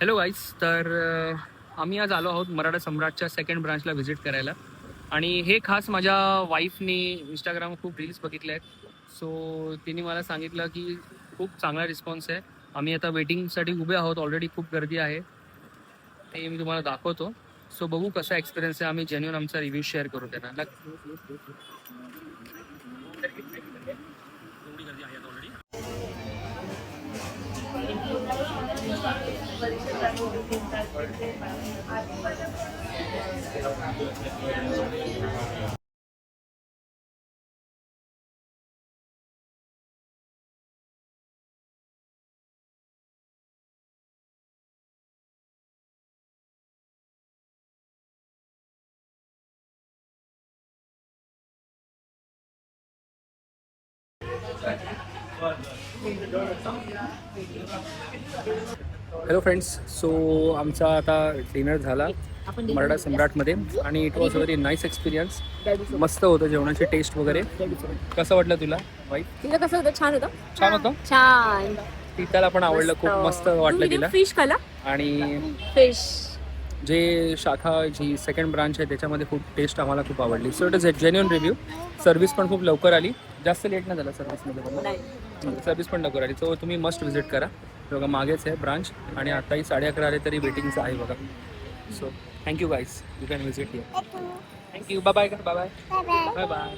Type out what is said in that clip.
Hello guys. तर आम्ही आज आलो आहोत मराठा सम्राटच्या सेकंड ब्रांचला व्हिजिट करायला. आणि हे खास माझ्या वाईफने इंस्टाग्राम खूप रील्स बघितले आहेत. सो तिने मला सांगितलं की खूप चांगला रिस्पॉन्स आहे. आम्ही आता वेटिंगसाठी उभे आहोत. ऑलरेडी खूप गर्दी आहे. ते मी तुम्हाला दाखवतो. सो बघू कसा एक्सपिरियन्स आहे. आम्ही जेन्युइन आमचा रिव्ह्यू शेअर करू त्यांना. Hello friends. सो आमचा आता डिनर झाला मराठा सम्राटमध्ये आणि it was very nice experience. मस्त होतं जेवणाची टेस्ट वगैरे. कसं वाटलं तुला वाईफ? तिला कसं होतं? छान होतं. छान होतं. छान. तिला पण आवडलं. खूप मस्त वाटलं तिला. फिश खाला? आणि फिश जे शाखा जी सेकंड ब्रांच आहे त्याच्यामध्ये खूप टेस्ट आम्हाला खूप आवडली. So it is a genuine review. Service पण खूप लवकर आली. जास्त लेट नाही झाला सर्व्हिसमध्ये पण. सर्व्हिस पण लवकर आली. सो तुम्ही मस्ट व्हिजिट करा. बघा मागेच आहे ब्रांच आणि आताही 11:30 आले तरी वेटिंगचं आहे बघा. So thank you guys. You can visit here. Thank you. Bye bye. Bye bye. Bye bye.